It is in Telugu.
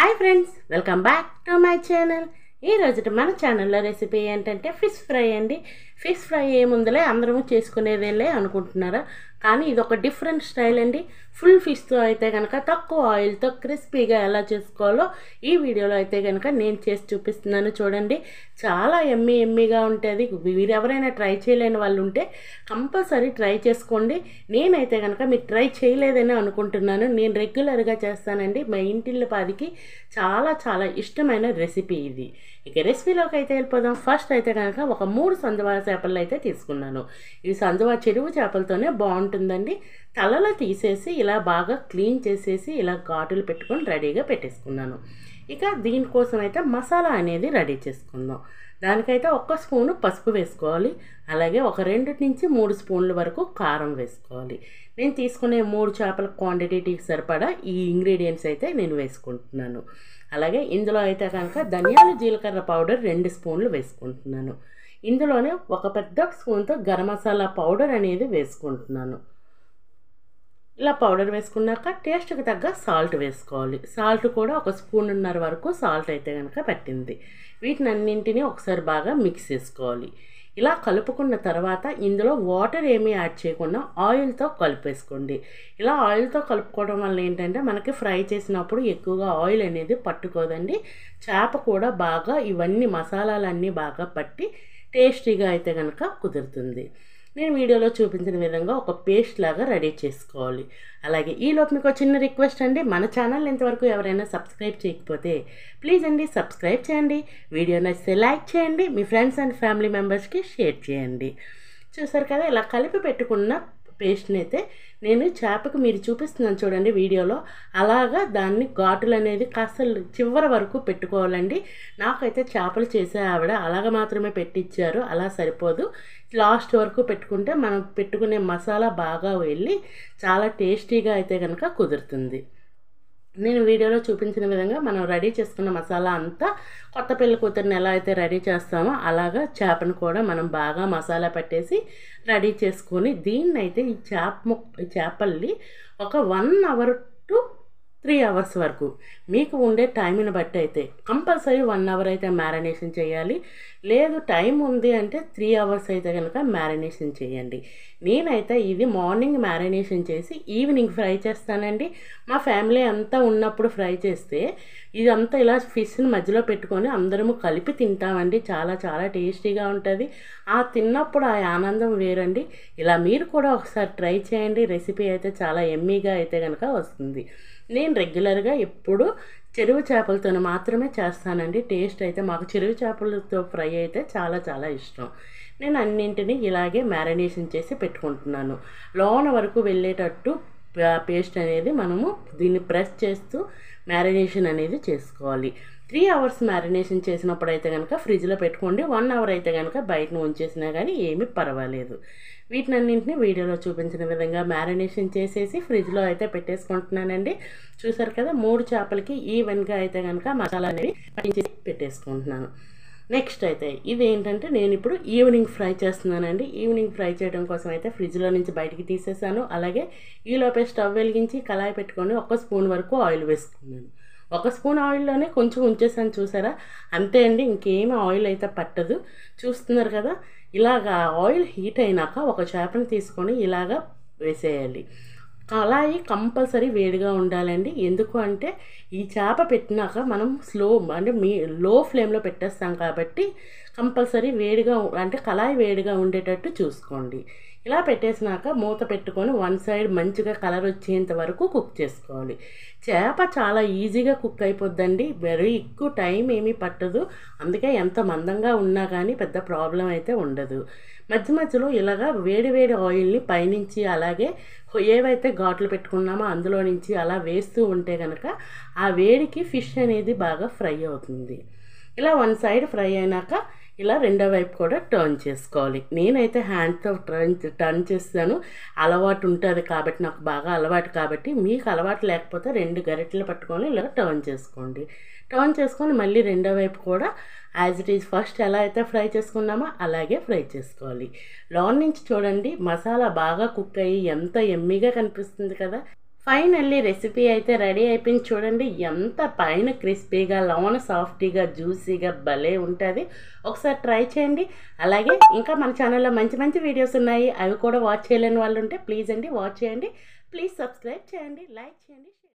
Hi friends, welcome back to my channel. ఈ రోజు మన ఛానల్లో రెసిపీ ఏంటంటే ఫిష్ ఫ్రై అండి. ఫిష్ ఫ్రై ఏముందిలే అందరము చేసుకునేదేలే అనుకుంటున్నారా, కానీ ఇది ఒక డిఫరెంట్ స్టైల్ అండి. ఫుల్ ఫిష్తో అయితే కనుక తక్కువ ఆయిల్తో క్రిస్పీగా ఎలా చేసుకోవాలో ఈ వీడియోలో అయితే కనుక నేను చేసి చూపిస్తున్నాను. చూడండి, చాలా ఎమ్మీగా ఉంటుంది. మీరు ఎవరైనా ట్రై చేయలేని వాళ్ళు ఉంటే కంపల్సరీ ట్రై చేసుకోండి. నేనైతే కనుక మీకు ట్రై చేయలేదని అనుకుంటున్నాను. నేను రెగ్యులర్గా చేస్తానండి. మా ఇంటిల్లిపాదికి చాలా చాలా ఇష్టమైన రెసిపీ ఇది. ఇక రెసిపీలోకి అయితే వెళ్ళిపోదాం. ఫస్ట్ అయితే కనుక ఒక 3 సందువా చేపలు అయితే తీసుకున్నాను. ఈ సందువా చెరువు చేపలతోనే బాగుంటుందండి. తలలో తీసేసి ఇలా బాగా క్లీన్ చేసేసి ఇలా ఘాటులు పెట్టుకొని రెడీగా పెట్టేసుకున్నాను. ఇక దీనికోసం అయితే మసాలా అనేది రెడీ చేసుకుందాం. దానికైతే 1 స్పూను పసుపు వేసుకోవాలి. అలాగే ఒక 2 నుంచి 3 స్పూన్ల వరకు కారం వేసుకోవాలి. నేను తీసుకునే 3 చేపల క్వాంటిటీకి సరిపడా ఈ ఇంగ్రీడియంట్స్ అయితే నేను వేసుకుంటున్నాను. అలాగే ఇందులో అయితే కనుక ధనియాలు జీలకర్ర పౌడర్ 2 స్పూన్లు వేసుకుంటున్నాను. ఇందులోనే ఒక పెద్ద స్పూన్తో గరం మసాలా పౌడర్ అనేది వేసుకుంటున్నాను. ఇలా పౌడర్ వేసుకున్నాక టేస్ట్కి తగ్గ సాల్ట్ వేసుకోవాలి. సాల్ట్ కూడా 1 స్పూన్నర వరకు సాల్ట్ అయితే కనుక పట్టింది. వీటిని అన్నింటినీ ఒకసారి బాగా మిక్స్ చేసుకోవాలి. ఇలా కలుపుకున్న తర్వాత ఇందులో వాటర్ ఏమీ యాడ్ చేయకుండా ఆయిల్తో కలిపేసుకోండి. ఇలా ఆయిల్తో కలుపుకోవడం వల్ల ఏంటంటే మనకి ఫ్రై చేసినప్పుడు ఎక్కువగా ఆయిల్ అనేది పట్టుకోదండి. చేప కూడా బాగా ఇవన్నీ మసాలాలన్నీ బాగా పట్టి టేస్టీగా అయితే కనుక కుదురుతుంది. నేను వీడియోలో చూపించిన విధంగా ఒక పేస్ట్ లాగా రెడీ చేసుకోవాలి. అలాగే ఈలోపు మీకు చిన్న రిక్వెస్ట్ అండి, మన ఛానల్ ఇంతవరకు ఎవరైనా సబ్స్క్రైబ్ చేయకపోతే ప్లీజ్ అండి సబ్స్క్రైబ్ చేయండి. వీడియో నచ్చితే లైక్ చేయండి. మీ ఫ్రెండ్స్ అండ్ ఫ్యామిలీ మెంబర్స్కి షేర్ చేయండి. చూసారు కదా, ఇలా కలిపి పెట్టుకున్న పేస్ట్ని అయితే నేను చేపకు మీరు చూపిస్తున్నాను చూడండి వీడియోలో, అలాగా దాన్ని ఘాటులు అనేది కాస్త చివరి వరకు పెట్టుకోవాలండి. నాకైతే చేపలు చేసే ఆవిడ అలాగ మాత్రమే పెట్టించారు. అలా సరిపోదు, లాస్ట్ వరకు పెట్టుకుంటే మనం పెట్టుకునే మసాలా బాగా వెళ్ళి చాలా టేస్టీగా అయితే కనుక కుదురుతుంది. నేను వీడియోలో చూపించిన విధంగా మనం రెడీ చేసుకున్న మసాలా అంతా కొత్త పెళ్లి కూతురిని ఎలా అయితే రెడీ చేస్తామో అలాగా చేపను కూడా మనం బాగా మసాలా పెట్టేసి రెడీ చేసుకొని దీన్ని అయితే ఈ చేపల్ని ఒక 1 అవర్ టు 3 అవర్స్ వరకు మీకు ఉండే టైంని బట్టి అయితే కంపల్సరీ 1 అవర్ అయితే మ్యారినేషన్ చేయాలి. లేదు టైం ఉంది అంటే 3 అవర్స్ అయితే కనుక మ్యారినేషన్ చేయండి. నేనైతే ఇది మార్నింగ్ మ్యారినేషన్ చేసి ఈవినింగ్ ఫ్రై చేస్తానండి. మా ఫ్యామిలీ అంతా ఉన్నప్పుడు ఫ్రై చేస్తే ఇదంతా ఇలా ఫిష్ని మధ్యలో పెట్టుకొని అందరము కలిపి తింటామండి. చాలా చాలా టేస్టీగా ఉంటుంది. ఆ తిన్నప్పుడు ఆ ఆనందం వేరండి. ఇలా మీరు కూడా ఒకసారి ట్రై చేయండి. రెసిపీ అయితే చాలా ఎమ్మీగా అయితే కనుక వస్తుంది. నేను రెగ్యులర్గా ఎప్పుడు చెరువు చేపలతో మాత్రమే చేస్తానండి. టేస్ట్ అయితే మాకు చెరువు చేపలతో ఫ్రై అయితే చాలా చాలా ఇష్టం. నేను అన్నింటినీ ఇలాగే మ్యారినేషన్ చేసి పెట్టుకుంటున్నాను. లోన వరకు వెళ్ళేటట్టు పేస్ట్ అనేది మనము దీన్ని ప్రెస్ చేస్తూ మ్యారినేషన్ అనేది చేసుకోవాలి. 3 అవర్స్ మ్యారినేషన్ చేసినప్పుడు అయితే కనుక ఫ్రిడ్జ్లో పెట్టుకోండి. 1 అవర్ అయితే కనుక బయట ఉంచేసినా కానీ ఏమీ పర్వాలేదు. వీటినన్నింటినీ వీడియోలో చూపించిన విధంగా మ్యారినేషన్ చేసేసి ఫ్రిడ్జ్లో అయితే పెట్టేసుకుంటున్నానండి. చూసారు కదా, 3 చేపలకి ఈవెన్గా అయితే కనుక మసాలా అనేది పట్టించేసి పెట్టేసుకుంటున్నాను. నెక్స్ట్ అయితే ఇది ఏంటంటే నేను ఇప్పుడు ఈవినింగ్ ఫ్రై చేస్తున్నానండి. ఈవినింగ్ ఫ్రై చేయడం కోసం అయితే ఫ్రిడ్జ్లో నుంచి బయటికి తీసేసాను. అలాగే ఈలోపే స్టవ్ వెలిగించి కళాయి పెట్టుకొని 1 స్పూన్ వరకు ఆయిల్ వేసుకున్నాను. 1 స్పూన్ ఆయిల్లోనే కొంచెం ఉంచేసాను. చూసారా, అంతే అండి, ఇంకేమీ ఆయిల్ అయితే పట్టదు. చూస్తున్నారు కదా, ఇలాగా ఆయిల్ హీట్ అయినాక ఒక చేపని తీసుకొని ఇలాగా వేసేయాలి. కళాయి కంపల్సరీ వేడిగా ఉండాలండి. ఎందుకు అంటే ఈ చేప పెట్టినాక మనం లో ఫ్లేమ్లో పెట్టేస్తాం కాబట్టి కంపల్సరీ వేడిగా అంటే కళాయి వేడిగా ఉండేటట్టు చూసుకోండి. ఇలా పెట్టేసినాక మూత పెట్టుకొని 1 సైడ్ మంచిగా కలర్ వచ్చేంత వరకు కుక్ చేసుకోవాలి. చేప చాలా ఈజీగా కుక్ అయిపోద్దండి. వెరీ ఎక్కువ టైం ఏమీ పట్టదు. అందుకే ఎంత మందంగా ఉన్నా కానీ పెద్ద ప్రాబ్లం అయితే ఉండదు. మధ్య మధ్యలో ఇలాగా వేడి ఆయిల్ని పైనుంచి అలాగే ఏవైతే ఘాట్లు పెట్టుకున్నామో అందులో నుంచి అలా వేస్తూ ఉంటే కనుక ఆ వేడికి ఫిష్ అనేది బాగా ఫ్రై అవుతుంది. ఇలా 1 సైడ్ ఫ్రై అయినాక ఇలా రెండో వైపు కూడా టర్న్ చేసుకోవాలి. నేనైతే హ్యాండ్తో టర్న్ చేస్తాను. అలవాటు ఉంటుంది కాబట్టి, నాకు బాగా అలవాటు కాబట్టి, మీకు అలవాటు లేకపోతే 2 గరిటెలు పట్టుకొని ఇలా టర్న్ చేసుకోండి. టర్న్ చేసుకొని మళ్ళీ రెండో వైపు కూడా యాజ్ ఇట్ ఈజ్ ఫస్ట్ ఎలా అయితే ఫ్రై చేసుకున్నామో అలాగే ఫ్రై చేసుకోవాలి. లోన్ నుంచి చూడండి మసాలా బాగా కుక్ అయ్యి ఎంత ఎమ్మీగా కనిపిస్తుంది కదా. ఫైనల్లీ రెసిపీ అయితే రెడీ అయిపోయింది. చూడండి ఎంత పైన క్రిస్పీగా, లోన సాఫ్టీగా, జ్యూసీగా భలే ఉంటుంది. ఒకసారి ట్రై చేయండి. అలాగే ఇంకా మన ఛానల్లో మంచి మంచి వీడియోస్ ఉన్నాయి, అవి కూడా వాచ్ చేయలేని వాళ్ళు ఉంటే ప్లీజ్ అండి వాచ్ చేయండి. ప్లీజ్ సబ్స్క్రైబ్ చేయండి, లైక్ చేయండి.